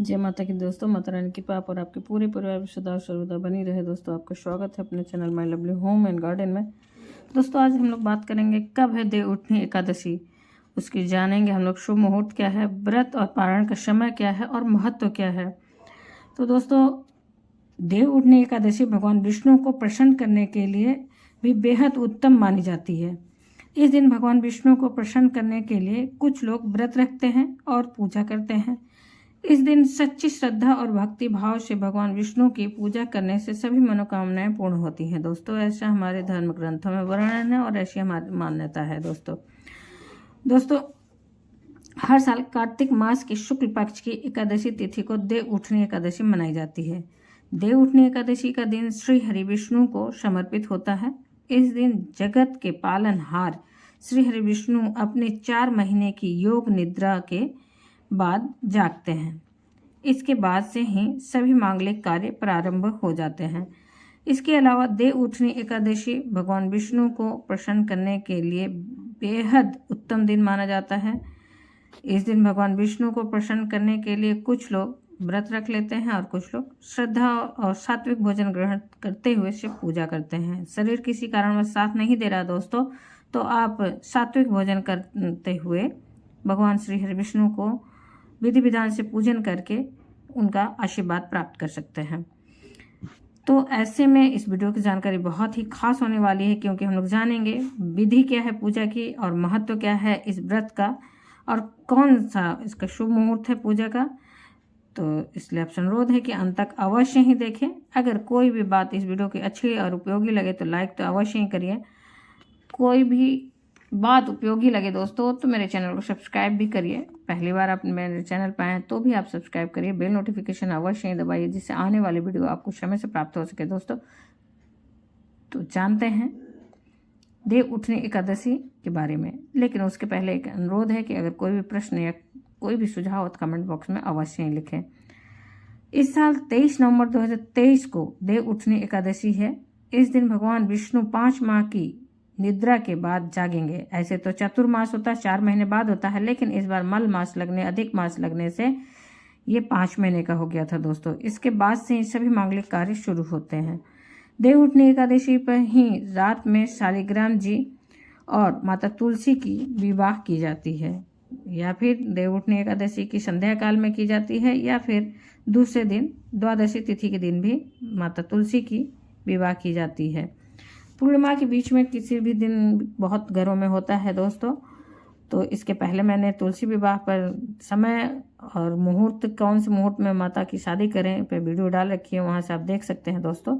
जय माता की दोस्तों, माता रानी की कृपा और आपके पूरे परिवार में सदा सर्वदा बनी रहे। दोस्तों आपका स्वागत है अपने channel my lovely home and garden में। दोस्तों आज हम लोग बात करेंगे कब है देव उठनी एकादशी, उसकी जानेंगे हम लोग शुभ मुहूर्त क्या है, व्रत और पारण का समय क्या है और महत्व क्या है। तो दोस्तों देव उठनी एकादशी भगवान विष्णु को प्रसन्न करने के लिए भी बेहद उत्तम मानी जाती है। इस दिन भगवान विष्णु को प्रसन्न करने के लिए कुछ लोग व्रत रखते हैं और पूजा करते हैं। इस दिन सच्ची श्रद्धा और भक्ति भाव से भगवान विष्णु की पूजा करने से सभी मनोकामनाएं पूर्ण होती हैं। दोस्तों ऐसा हमारे धर्म ग्रंथों में वर्णन है और ऐसी हमारी मान्यता है। दोस्तों हर साल कार्तिक मास की शुक्ल पक्ष की एकादशी तिथि को देव उठनी एकादशी मनाई जाती है। देव उठनी एकादशी का दिन श्री हरि विष्णु को समर्पित होता है। इस दिन जगत के पालनहार श्री हरि विष्णु अपने 4 महीने की योग निद्रा के बाद जागते हैं। इसके बाद से ही सभी मांगलिक कार्य प्रारंभ हो जाते हैं। इसके अलावा देव उठनी एकादशी भगवान विष्णु को प्रसन्न करने के लिए बेहद उत्तम दिन माना जाता है। इस दिन भगवान विष्णु को प्रसन्न करने के लिए कुछ लोग व्रत रख लेते हैं और कुछ लोग श्रद्धा और सात्विक भोजन ग्रहण करते हुए शिव पूजा करते हैं। शरीर किसी कारण में साथ नहीं दे रहा दोस्तों, तो आप सात्विक भोजन करते हुए भगवान श्री हरि विष्णु को विधि विधान से पूजन करके उनका आशीर्वाद प्राप्त कर सकते हैं। तो ऐसे में इस वीडियो की जानकारी बहुत ही खास होने वाली है, क्योंकि हम लोग जानेंगे विधि क्या है पूजा की और महत्व क्या है इस व्रत का और कौन सा इसका शुभ मुहूर्त है पूजा का। तो इसलिए आपसे अनुरोध है कि अंत तक अवश्य ही देखें। अगर कोई भी बात इस वीडियो की अच्छी और उपयोगी लगे तो लाइक तो अवश्य ही करिए। कोई भी बात उपयोगी लगे दोस्तों तो मेरे चैनल को सब्सक्राइब भी करिए। पहली बार आप मेरे चैनल पर आए तो भी आप सब्सक्राइब करिए, बेल नोटिफिकेशन अवश्य ही दबाइए, जिससे आने वाली वीडियो आपको समय से प्राप्त हो सके। दोस्तों तो जानते हैं देव उठनी एकादशी के बारे में, लेकिन उसके पहले एक अनुरोध है कि अगर कोई भी प्रश्न या कोई भी सुझाव हो तो कमेंट बॉक्स में अवश्य ही लिखें। इस साल 23 नवंबर 2023 को देव उठनी एकादशी है। इस दिन भगवान विष्णु 5 माह की निद्रा के बाद जागेंगे। ऐसे तो चतुर्मास होता है, 4 महीने बाद होता है, लेकिन इस बार मल मास लगने अधिक मास लगने से ये 5 महीने का हो गया था दोस्तों। इसके बाद से ही सभी मांगलिक कार्य शुरू होते हैं। देव उठनी एकादशी पर ही रात में शालिग्राम जी और माता तुलसी की विवाह की जाती है, या फिर देव उठनी एकादशी की संध्या काल में की जाती है, या फिर दूसरे दिन द्वादशी तिथि के दिन भी माता तुलसी की विवाह की जाती है। पूर्णिमा के बीच में किसी भी दिन बहुत घरों में होता है दोस्तों। तो इसके पहले मैंने तुलसी विवाह पर समय और मुहूर्त कौन से मुहूर्त में माता की शादी करें पे वीडियो डाल रखी है, वहाँ से आप देख सकते हैं दोस्तों।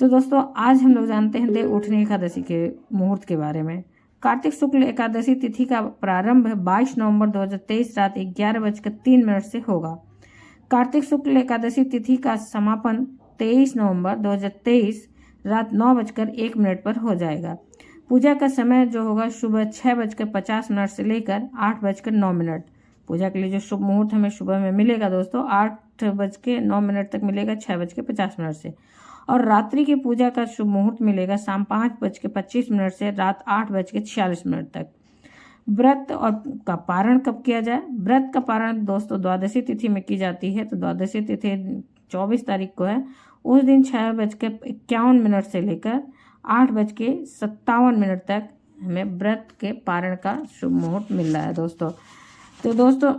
तो दोस्तों आज हम लोग जानते हैं देव उठनी एकादशी के मुहूर्त के बारे में। कार्तिक शुक्ल एकादशी तिथि का प्रारंभ 22 नवंबर 2023 रात 11:03 से होगा। कार्तिक शुक्ल एकादशी तिथि का समापन 23 नवंबर 2023 रात 9:01 पर हो जाएगा। पूजा का समय जो होगा सुबह 6:50 से लेकर 8:09। पूजा के लिए जो शुभ मुहूर्त हमें सुबह में मिलेगा दोस्तों 8:09 तक मिलेगा 6:50 से, और रात्रि की पूजा का शुभ मुहूर्त मिलेगा शाम 5:25 से रात 8:46 तक। व्रत और का पारण कब किया जाए? व्रत का पारण दोस्तों द्वादशी तिथि में की जाती है। तो द्वादशी तिथि 24 तारीख को है। उस दिन 6:51 से लेकर 8:57 तक हमें व्रत के पारण का शुभ मुहूर्त मिल रहा है दोस्तों। तो दोस्तों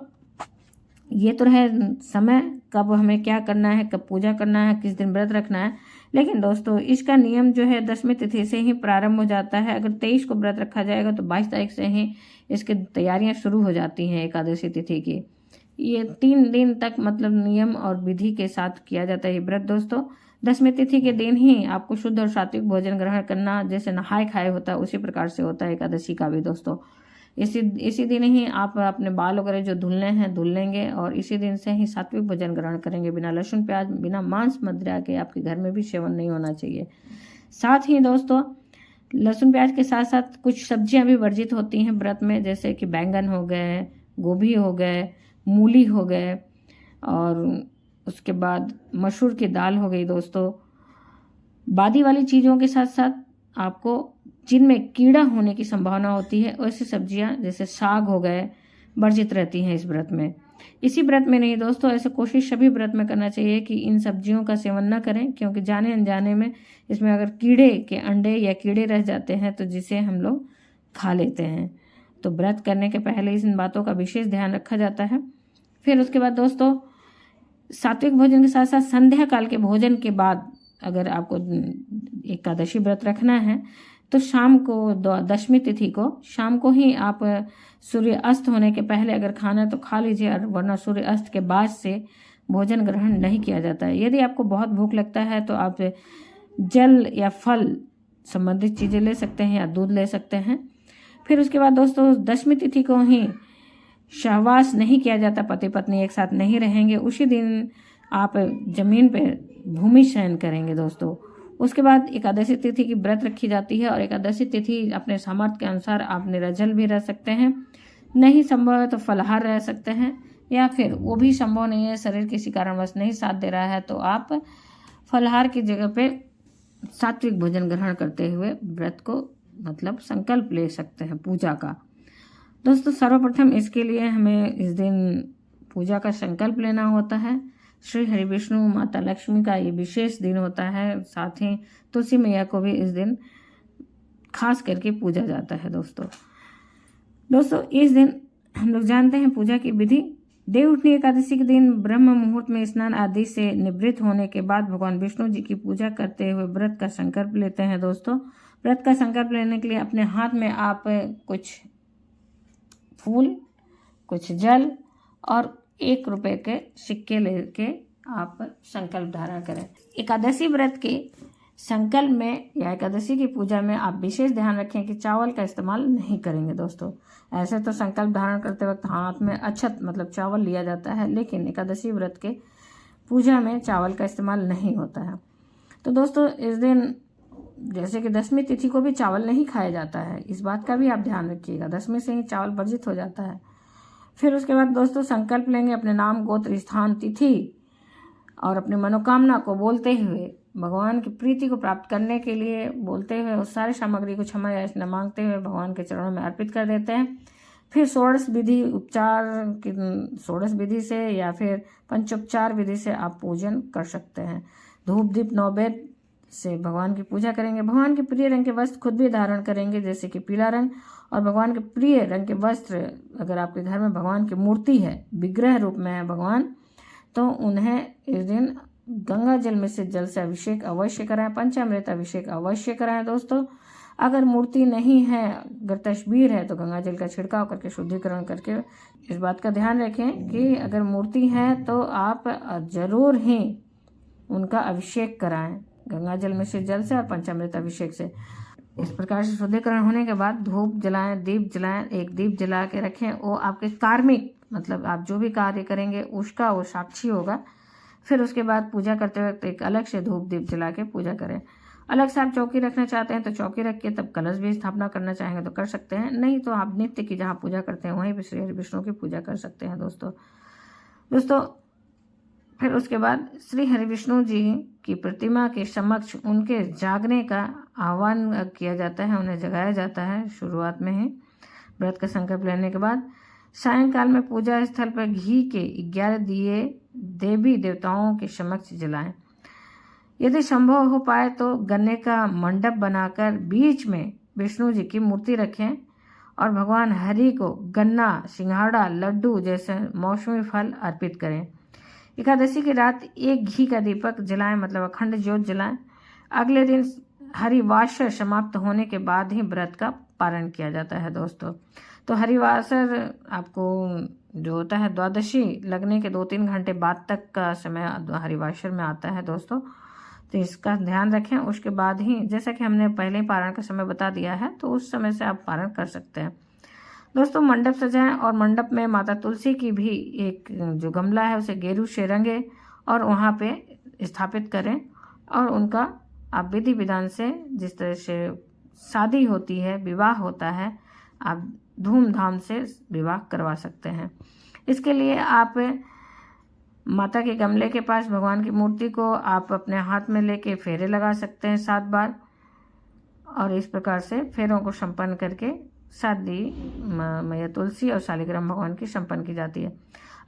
ये तो है समय कब हमें क्या करना है, कब पूजा करना है, किस दिन व्रत रखना है। लेकिन दोस्तों इसका नियम जो है 10वीं तिथि से ही प्रारंभ हो जाता है। अगर 23 को व्रत रखा जाएगा तो 22 तारीख से ही इसकी तैयारियां शुरू हो जाती हैं एकादशी तिथि की। ये 3 दिन तक मतलब नियम और विधि के साथ किया जाता है व्रत दोस्तों। 10वीं तिथि के दिन ही आपको शुद्ध और सात्विक भोजन ग्रहण करना, जैसे नहाए खाए होता है उसी प्रकार से होता है एकादशी का भी दोस्तों। इसी दिन ही आप अपने बाल वगैरह जो धुलने हैं धुल लेंगे, और इसी दिन से ही सात्विक भोजन ग्रहण करेंगे। बिना लहसुन प्याज, बिना मांस मदिरा के आपके घर में भी सेवन नहीं होना चाहिए। साथ ही दोस्तों लहसुन प्याज के साथ साथ कुछ सब्जियां भी वर्जित होती हैं व्रत में, जैसे कि बैंगन हो गए, गोभी हो गए, मूली हो गए, और उसके बाद मसूर की दाल हो गई दोस्तों। बादी वाली चीज़ों के साथ साथ आपको जिनमें कीड़ा होने की संभावना होती है, ऐसी सब्जियां जैसे साग हो गए वर्जित रहती हैं इस व्रत में। इसी व्रत में नहीं दोस्तों, ऐसे कोशिश सभी व्रत में करना चाहिए कि इन सब्जियों का सेवन न करें, क्योंकि जाने अनजाने में इसमें अगर कीड़े के अंडे या कीड़े रह जाते हैं तो जिसे हम लोग खा लेते हैं। तो व्रत करने के पहले इन बातों का विशेष ध्यान रखा जाता है। फिर उसके बाद दोस्तों, सात्विक भोजन के साथ साथ संध्या काल के भोजन के बाद अगर आपको एकादशी व्रत रखना है तो शाम को, दशमी तिथि को शाम को ही आप सूर्य अस्त होने के पहले अगर खाना है तो खा लीजिए, और वरना सूर्य अस्त के बाद से भोजन ग्रहण नहीं किया जाता है। यदि आपको बहुत भूख लगता है तो आप जल या फल संबंधित चीज़ें ले सकते हैं या दूध ले सकते हैं। फिर उसके बाद दोस्तों, दशमी तिथि को ही सहवास नहीं किया जाता, पति पत्नी एक साथ नहीं रहेंगे। उसी दिन आप जमीन पर भूमि शयन करेंगे दोस्तों। उसके बाद एकादशी तिथि की व्रत रखी जाती है, और एकादशी तिथि अपने सामर्थ्य के अनुसार आप निर्जल भी रह सकते हैं, नहीं संभव है तो फलाहार रह सकते हैं, या फिर वो भी संभव नहीं है, शरीर किसी कारणवश नहीं साथ दे रहा है तो आप फलाहार की जगह पे सात्विक भोजन ग्रहण करते हुए व्रत को मतलब संकल्प ले सकते हैं पूजा का। दोस्तों सर्वप्रथम इसके लिए हमें इस दिन पूजा का संकल्प लेना होता है। श्री हरि विष्णु माता लक्ष्मी का ये विशेष दिन होता है, साथ ही तुलसी मैया को भी इस दिन खास करके पूजा जाता है। दोस्तों इस दिन हम लोग जानते हैं पूजा की विधि। देवउठनी एकादशी के दिन ब्रह्म मुहूर्त में स्नान आदि से निवृत्त होने के बाद भगवान विष्णु जी की पूजा करते हुए व्रत का संकल्प लेते हैं। दोस्तों व्रत का संकल्प लेने के लिए अपने हाथ में आप कुछ फूल, कुछ जल और 1 रुपए के सिक्के लेके आप संकल्प धारण करें। एकादशी व्रत के संकल्प में या एकादशी की पूजा में आप विशेष ध्यान रखें कि चावल का इस्तेमाल नहीं करेंगे। दोस्तों ऐसे तो संकल्प धारण करते वक्त हाथ में अक्षत मतलब चावल लिया जाता है, लेकिन एकादशी व्रत के पूजा में चावल का इस्तेमाल नहीं होता है। तो दोस्तों इस दिन जैसे कि दशमी तिथि को भी चावल नहीं खाया जाता है, इस बात का भी आप ध्यान रखिएगा। दशमी से ही चावल वर्जित हो जाता है। फिर उसके बाद दोस्तों संकल्प लेंगे अपने नाम, गोत्र, स्थान, तिथि और अपनी मनोकामना को बोलते हुए, भगवान की प्रीति को प्राप्त करने के लिए बोलते हुए उस सारी सामग्री को क्षमा याचना मांगते हुए भगवान के चरणों में अर्पित कर देते हैं। फिर षोडश विधि से या फिर पंचोपचार विधि से आप पूजन कर सकते हैं। धूप दीप नैवेद्य से भगवान की पूजा करेंगे। भगवान के प्रिय रंग के वस्त्र खुद भी धारण करेंगे, जैसे कि पीला रंग, और भगवान के प्रिय रंग के वस्त्र अगर आपके घर में भगवान की मूर्ति है, विग्रह रूप में है भगवान, तो उन्हें इस दिन गंगा जल में से जल से अभिषेक अवश्य कराएं, पंचामृत अभिषेक अवश्य कराएं। दोस्तों अगर मूर्ति नहीं है, अगर तस्वीर है, तो गंगा जल का छिड़काव करके शुद्धिकरण करके इस बात का ध्यान रखें कि अगर मूर्ति है तो आप जरूर ही उनका अभिषेक कराएं गंगा जल में से जल से और पंचामृत अभिषेक से। इस प्रकार से शुद्धिकरण होने के बाद धूप जलाएं, दीप जलाएं। एक दीप जला के रखें, वो आपके कार्मिक मतलब आप जो भी कार्य करेंगे उसका वो साक्षी होगा। फिर उसके बाद पूजा करते वक्त एक अलग से धूप दीप जला के पूजा करें। अलग से आप चौकी रखना चाहते हैं तो चौकी रख के तब कलश भी स्थापना करना चाहेंगे तो कर सकते हैं, नहीं तो आप नित्य की जहाँ पूजा करते हैं वहीं पर श्री हरि विष्णु की पूजा कर सकते हैं। दोस्तों फिर उसके बाद श्री हरि विष्णु जी की प्रतिमा के समक्ष उनके जागने का आह्वान किया जाता है, उन्हें जगाया जाता है शुरुआत में ही व्रत का संकल्प लेने के बाद। सायंकाल में पूजा स्थल पर घी के 11 दिए देवी देवताओं के समक्ष जलाएं। यदि संभव हो पाए तो गन्ने का मंडप बनाकर बीच में विष्णु जी की मूर्ति रखें और भगवान हरि को गन्ना, सिंघाड़ा, लड्डू जैसे मौसमी फल अर्पित करें। एकादशी की रात एक घी का दीपक जलाएं, मतलब अखंड ज्योत जलाएं। अगले दिन हरिवासर समाप्त होने के बाद ही व्रत का पारण किया जाता है। दोस्तों तो हरिवासर आपको जो होता है द्वादशी लगने के 2-3 घंटे बाद तक का समय हरिवासर में आता है। दोस्तों तो इसका ध्यान रखें। उसके बाद ही जैसा कि हमने पहले ही पारण का समय बता दिया है, तो उस समय से आप पारण कर सकते हैं। दोस्तों मंडप सजाएं और मंडप में माता तुलसी की भी एक जो गमला है उसे गेरू से रंगे और वहाँ पे स्थापित करें, और उनका आप विधि विधान से जिस तरह से शादी होती है, विवाह होता है, आप धूमधाम से विवाह करवा सकते हैं। इसके लिए आप माता के गमले के पास भगवान की मूर्ति को आप अपने हाथ में लेके फेरे लगा सकते हैं 7 बार, और इस प्रकार से फेरों को संपन्न करके शादी मैया तुलसी और शालिग्राम भगवान की संपन्न की जाती है।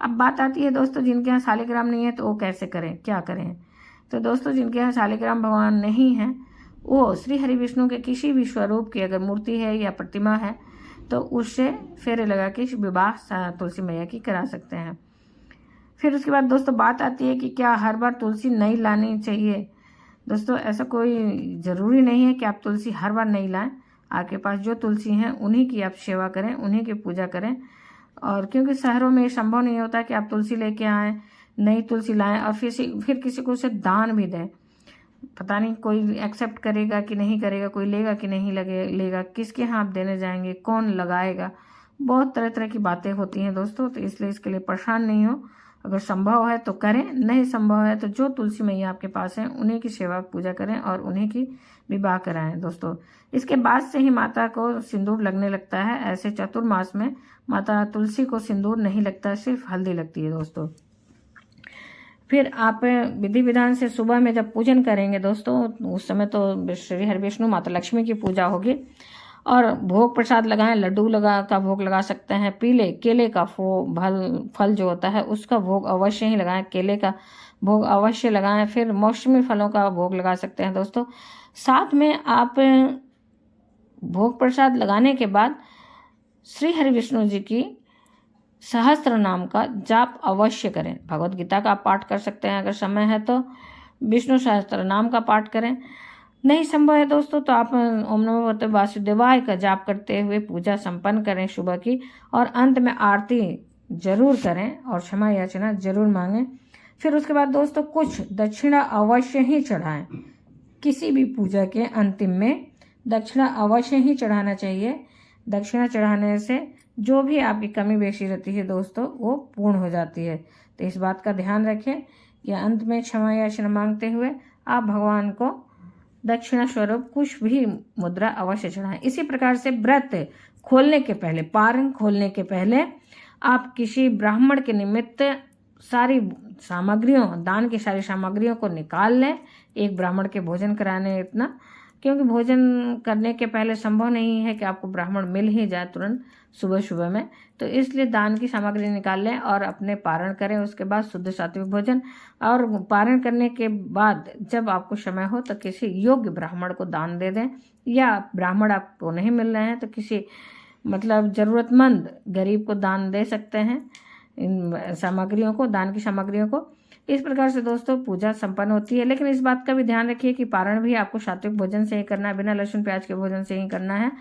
अब बात आती है दोस्तों, जिनके यहाँ शालिग्राम नहीं है तो वो कैसे करें, क्या करें। तो दोस्तों, जिनके यहाँ शालिग्राम भगवान नहीं है वो श्री हरि विष्णु के किसी भी स्वरूप की अगर मूर्ति है या प्रतिमा है तो उससे फेरे लगा के विवाह तुलसी मैया की करा सकते हैं। फिर उसके बाद दोस्तों बात आती है कि क्या हर बार तुलसी नहीं लानी चाहिए। दोस्तों, ऐसा कोई ज़रूरी नहीं है कि आप तुलसी हर बार नहीं लाएं। आपके पास जो तुलसी हैं उन्हीं की आप सेवा करें, उन्हीं की पूजा करें। और क्योंकि शहरों में ये संभव नहीं होता कि आप तुलसी लेके आएँ, नई तुलसी लाएं और फिर किसी को उसे दान भी दें। पता नहीं कोई एक्सेप्ट करेगा कि नहीं करेगा, कोई लेगा कि नहीं लेगा, किसके यहाँ आप देने जाएंगे, कौन लगाएगा। बहुत तरह तरह की बातें होती हैं दोस्तों, तो इसलिए इसके लिए परेशान नहीं हो। अगर संभव है तो करें, नहीं संभव है तो जो तुलसी मैया आपके पास हैं उन्हीं की सेवा पूजा करें और उन्हीं की विवाह कराएं दोस्तों। इसके बाद से ही माता को सिंदूर लगने लगता है। ऐसे चतुर्मास में माता तुलसी को सिंदूर नहीं लगता, सिर्फ हल्दी लगती है दोस्तों। फिर आप विधि विधान से सुबह में जब पूजन करेंगे दोस्तों, उस समय तो श्री हरि विष्णु माता लक्ष्मी की पूजा होगी। और भोग प्रसाद लगाएं, लड्डू का भोग लगा सकते हैं। पीले केले का फल जो होता है उसका भोग अवश्य ही लगाएं, केले का भोग अवश्य लगाएं। फिर मौसमी फलों का भोग लगा सकते हैं दोस्तों। साथ में आप भोग प्रसाद लगाने के बाद श्री हरि विष्णु जी की सहस्त्र नाम का जाप अवश्य करें। भगवत गीता का आप पाठ कर सकते हैं, अगर समय है तो विष्णु सहस्त्र नाम का पाठ करें। नहीं संभव है दोस्तों तो आप ओम नमो भगवते वासुदेवाय का जाप करते हुए पूजा संपन्न करें सुबह की, और अंत में आरती जरूर करें और क्षमा याचना जरूर मांगें। फिर उसके बाद दोस्तों कुछ दक्षिणा अवश्य ही चढ़ाएं। किसी भी पूजा के अंतिम में दक्षिणा अवश्य ही चढ़ाना चाहिए। दक्षिणा चढ़ाने से जो भी आपकी कमी बेशी रहती है दोस्तों वो पूर्ण हो जाती है। तो इस बात का ध्यान रखें कि अंत में क्षमा याचना मांगते हुए आप भगवान को दक्षिणा स्वरूप कुछ भी मुद्रा अवश्य चढ़ाएं। इसी प्रकार से व्रत खोलने के पहले, पारण खोलने के पहले आप किसी ब्राह्मण के निमित्त सारी सामग्रियों, दान की सारी सामग्रियों को निकाल लें। एक ब्राह्मण के भोजन कराने इतना, क्योंकि भोजन करने के पहले संभव नहीं है कि आपको ब्राह्मण मिल ही जाए तुरंत सुबह सुबह में। तो इसलिए दान की सामग्री निकाल लें और अपने पारण करें। उसके बाद शुद्ध सात्विक भोजन, और पारण करने के बाद जब आपको समय हो तो किसी योग्य ब्राह्मण को दान दे दें, या ब्राह्मण आपको नहीं मिल रहे हैं तो किसी ज़रूरतमंद गरीब को दान दे सकते हैं इन सामग्रियों को, दान की सामग्रियों को। इस प्रकार से दोस्तों पूजा संपन्न होती है। लेकिन इस बात का भी ध्यान रखिए कि पारण भी आपको सात्विक भोजन से ही करना है, बिना लहसुन प्याज के भोजन से ही करना है।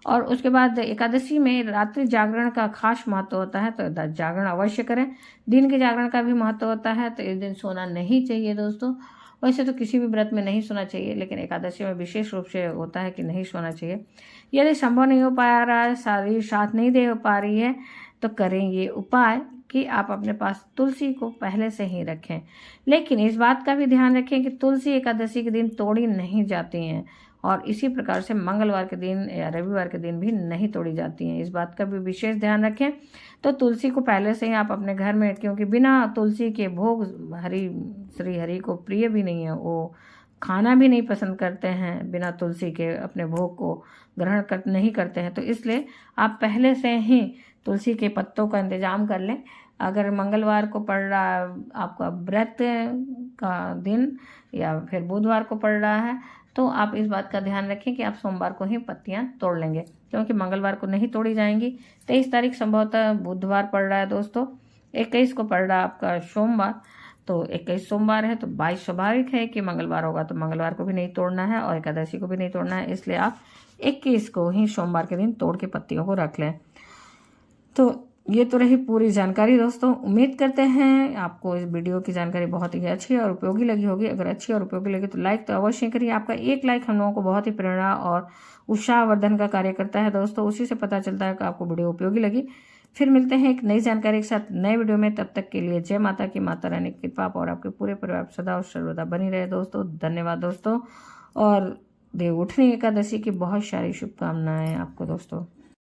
और उसके बाद एकादशी में रात्रि जागरण का खास महत्व होता है, तो जागरण अवश्य करें। दिन के जागरण का भी महत्व होता है, तो इस दिन सोना नहीं चाहिए दोस्तों। वैसे तो किसी भी व्रत में नहीं सोना चाहिए, लेकिन एकादशी में विशेष रूप से होता है कि नहीं सोना चाहिए। यदि संभव नहीं हो पा रहा है, शरीर साथ नहीं दे पा रही है, तो करें ये उपाय कि आप अपने पास तुलसी को पहले से ही रखें। लेकिन इस बात का भी ध्यान रखें कि तुलसी एकादशी के दिन तोड़ी नहीं जाती हैं, और इसी प्रकार से मंगलवार के दिन या रविवार के दिन भी नहीं तोड़ी जाती हैं। इस बात का भी विशेष ध्यान रखें। तो तुलसी को पहले से ही आप अपने घर में, क्योंकि बिना तुलसी के भोग श्री हरि को प्रिय भी नहीं है, वो खाना भी नहीं पसंद करते हैं, बिना तुलसी के अपने भोग को ग्रहण नहीं करते हैं। तो इसलिए आप पहले से ही तुलसी के पत्तों का इंतजाम कर लें। अगर मंगलवार को पड़ रहा है आपका व्रत का दिन, या फिर बुधवार को पड़ रहा है, तो आप इस बात का ध्यान रखें कि आप सोमवार को ही पत्तियां तोड़ लेंगे, क्योंकि मंगलवार को नहीं तोड़ी जाएंगी। 23 तारीख संभवतः बुधवार पड़ रहा है दोस्तों, 21 को पड़ रहा है आपका सोमवार, तो 21 सोमवार है, तो 22 स्वाभाविक है कि मंगलवार होगा, तो मंगलवार को भी नहीं तोड़ना है और एकादशी को भी नहीं तोड़ना है। इसलिए आप 21 को ही सोमवार के दिन तोड़ के पत्तियों को रख लें। तो ये तो रही पूरी जानकारी दोस्तों। उम्मीद करते हैं आपको इस वीडियो की जानकारी बहुत ही अच्छी और उपयोगी लगी होगी। अगर अच्छी और उपयोगी लगी तो लाइक तो अवश्य करिए। आपका एक लाइक हम लोगों को बहुत ही प्रेरणा और उत्साहवर्धन का कार्य करता है दोस्तों। उसी से पता चलता है कि आपको वीडियो उपयोगी लगी। फिर मिलते हैं एक नई जानकारी के साथ नए वीडियो में। तब तक के लिए जय माता की, माता रानी की कृपा और आपके पूरे परिवार सदा और सर्वदा बनी रहे दोस्तों। धन्यवाद दोस्तों, और देव उठनी एकादशी की बहुत सारी शुभकामनाएं आपको दोस्तों।